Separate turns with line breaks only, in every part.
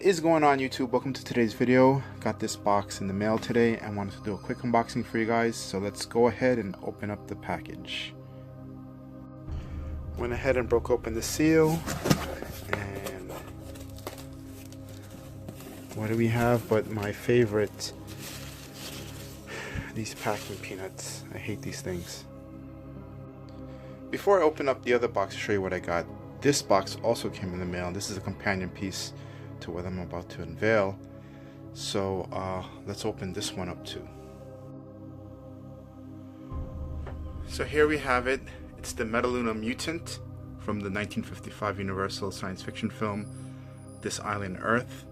is going on, YouTube? Welcome to today's video. Got this box in the mail today and wanted to do a quick unboxing for you guys, so let's go ahead and open up the package. Went ahead and broke open the seal, and what do we have but my favorite, these packing peanuts. I hate these things. Before I open up the other box to show you what I got, this box also came in the mail. This is a companion piece to what I'm about to unveil. So let's open this one up too. So here we have it. It's the Metaluna Mutant from the 1955 Universal science fiction film This Island Earth.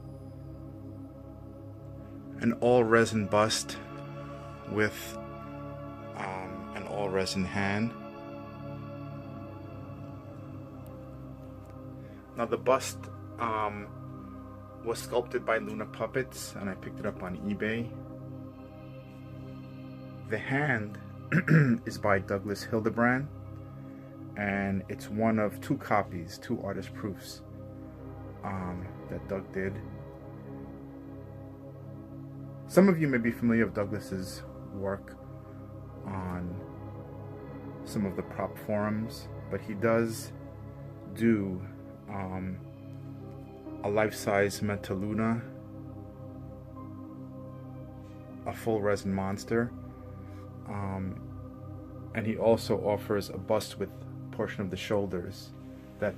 An all resin bust with an all resin hand. Now the bust was sculpted by Luna Puppets, and I picked it up on eBay. The hand is by Douglas Hildebrandt, and it's one of two copies, two artist proofs that Doug did. Some of you may be familiar with Douglas's work on some of the prop forums, but he does do a life-size Metaluna, a full resin monster, and he also offers a bust with a portion of the shoulders that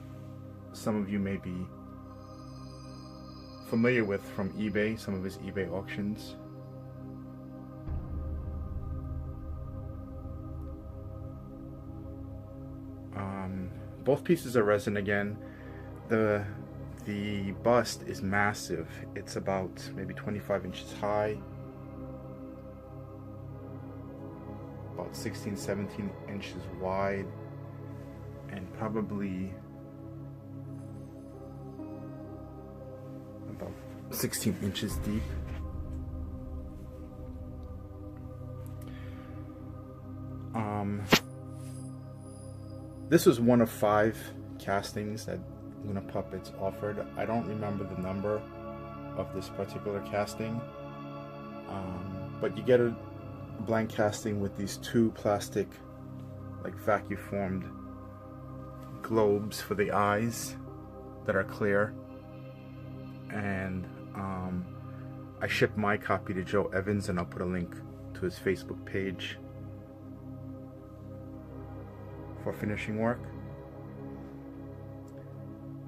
some of you may be familiar with from eBay, some of his eBay auctions. Both pieces are resin again. The bust is massive. It's about maybe 25 inches high, about 16-17 inches wide, and probably about 16 inches deep. This was one of 5 castings that Luna Puppets offered. I don't remember the number of this particular casting, but you get a blank casting with these 2 plastic, like vacuum formed globes for the eyes that are clear, and I shipped my copy to Joe Evans, and I'll put a link to his Facebook page for finishing work.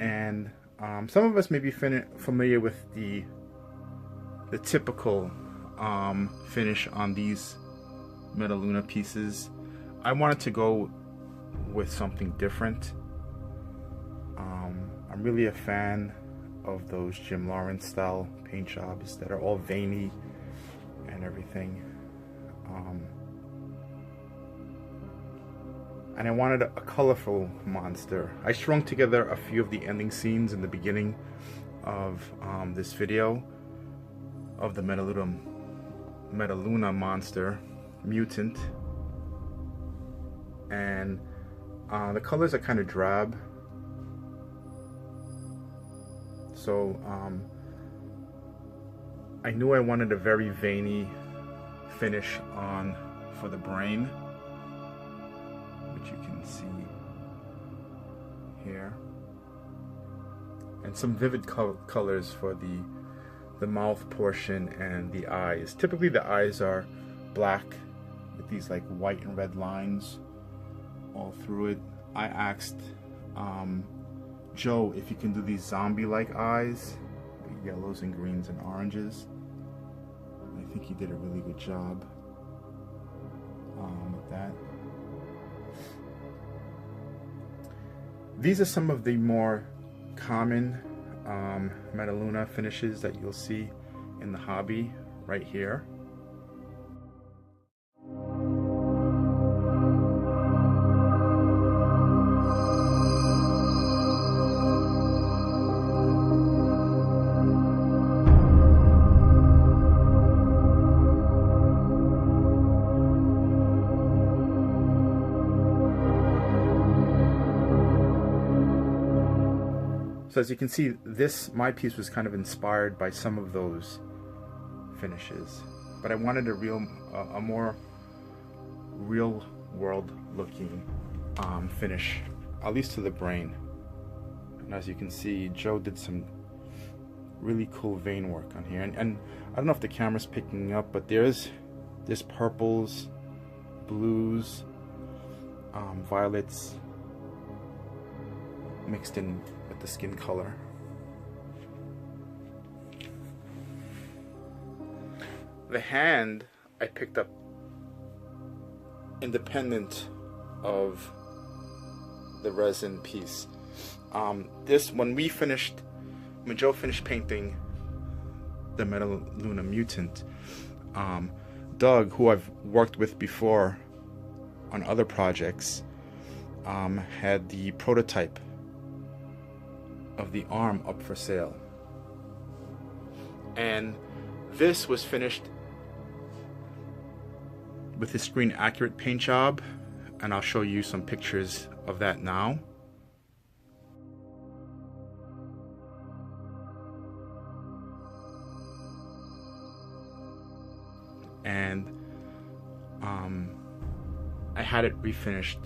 And some of us may be familiar with the typical finish on these Metaluna pieces. I wanted to go with something different. I'm really a fan of those Jim Lawrence style paint jobs that are all veiny and everything. And I wanted a colorful monster. I strung together a few of the ending scenes in the beginning of this video of the Metaluna monster mutant, and the colors are kind of drab, so I knew I wanted a very veiny finish on for the brain, which you can see here, and some vivid colors for the mouth portion and the eyes. Typically the eyes are black with these like white and red lines all through it. I asked Joe if you can do these zombie-like eyes with yellows and greens and oranges. I think he did a really good job with that. These are some of the more common Metaluna finishes that you'll see in the hobby right here. So as you can see, my piece was kind of inspired by some of those finishes, but I wanted a more real world looking finish, at least to the brain. And as you can see, Joe did some really cool vein work on here, and I don't know if the camera's picking up, but there's purples, blues, violets mixed in with the skin color. The hand I picked up independent of the resin piece. When Joe finished painting the Metaluna Mutant, Doug, who I've worked with before on other projects, had the prototype of the arm up for sale, and this was finished with his screen accurate paint job, and I'll show you some pictures of that now. And I had it refinished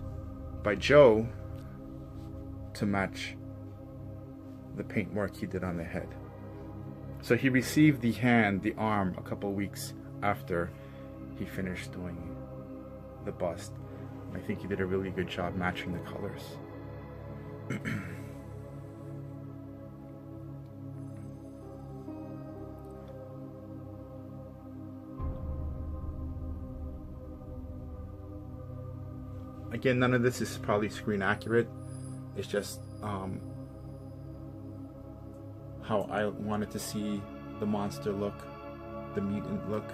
by Joe to match the paint work he did on the head. So he received the arm a couple of weeks after he finished doing the bust. I think he did a really good job matching the colors. Again, none of this is probably screen accurate. It's just how I wanted to see the monster look, the mutant look.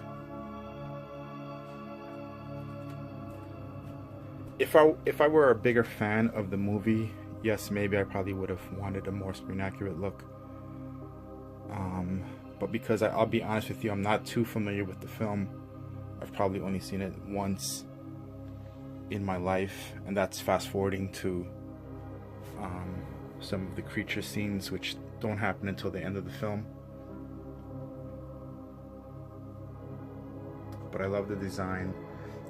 If I were a bigger fan of the movie, yes, maybe I probably would have wanted a more screen accurate look. But because I'll be honest with you, I'm not too familiar with the film. I've probably only seen it once in my life, and that's fast forwarding to some of the creature scenes, which don't happen until the end of the film. But I love the design,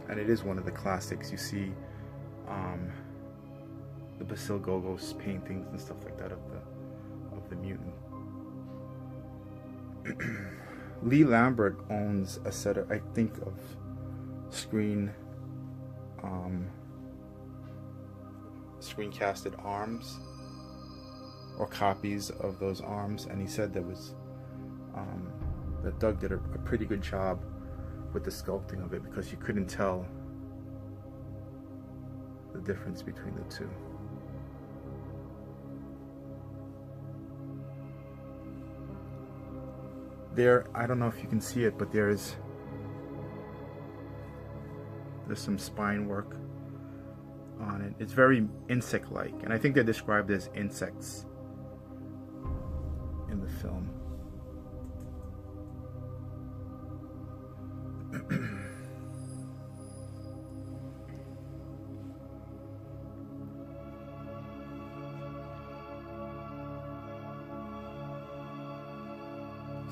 and it is one of the classics. You see the Basil Gogos paintings and stuff like that of the mutant. Lee Lambert owns a set of, I think, of screen casted arms, or copies of those arms, and he said that Doug did a pretty good job with the sculpting of it, because you couldn't tell the difference between the two. There, I don't know if you can see it, but there's some spine work on it. It's very insect-like, and I think they're described as insects in the film.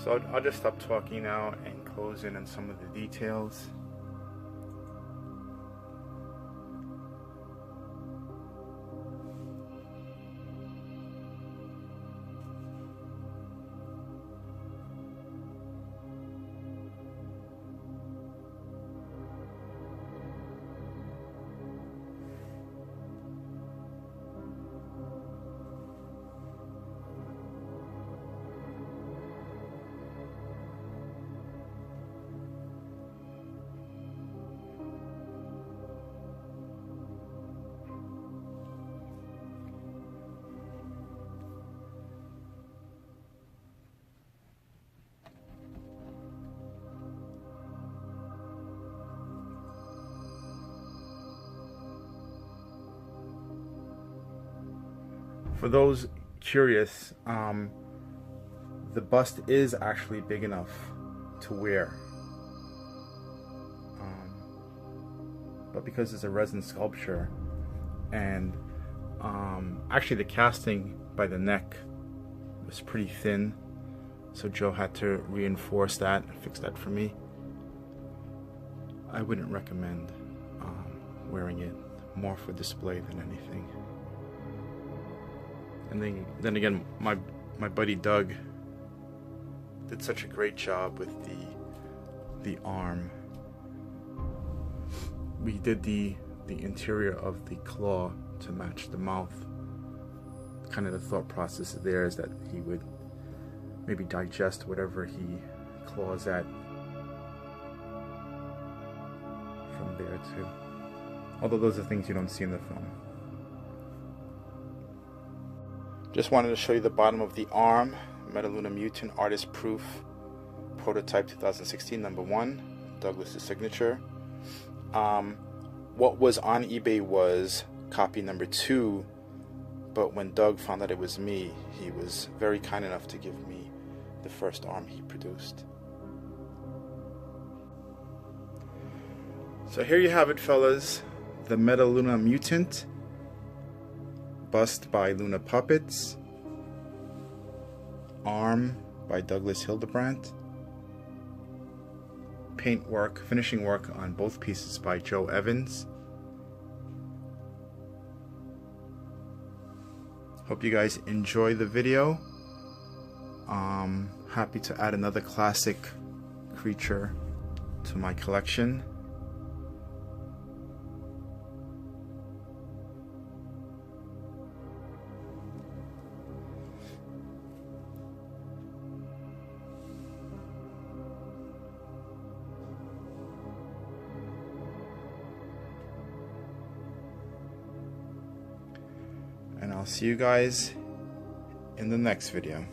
So I'll just stop talking now and close in on some of the details. For those curious, the bust is actually big enough to wear, but because it's a resin sculpture, and actually the casting by the neck was pretty thin, so Joe had to reinforce that, fix that for me. I wouldn't recommend wearing it, more for display than anything. And then again, my buddy Doug did such a great job with the arm. We did the interior of the claw to match the mouth. Kind of the thought process there is that he would maybe digest whatever he claws at from there too. Although those are things you don't see in the film. Just wanted to show you the bottom of the arm. Metaluna Mutant Artist Proof Prototype 2016 #1. Douglas' signature. What was on eBay was copy #2, but when Doug found out it was me, he was very kind enough to give me the first arm he produced. So here you have it, fellas. The Metaluna Mutant, bust by Luna Puppets, arm by Douglas Hildebrandt, paint work, finishing work on both pieces by Joe Evans. Hope you guys enjoy the video. Happy to add another classic creature to my collection. And I'll see you guys in the next video.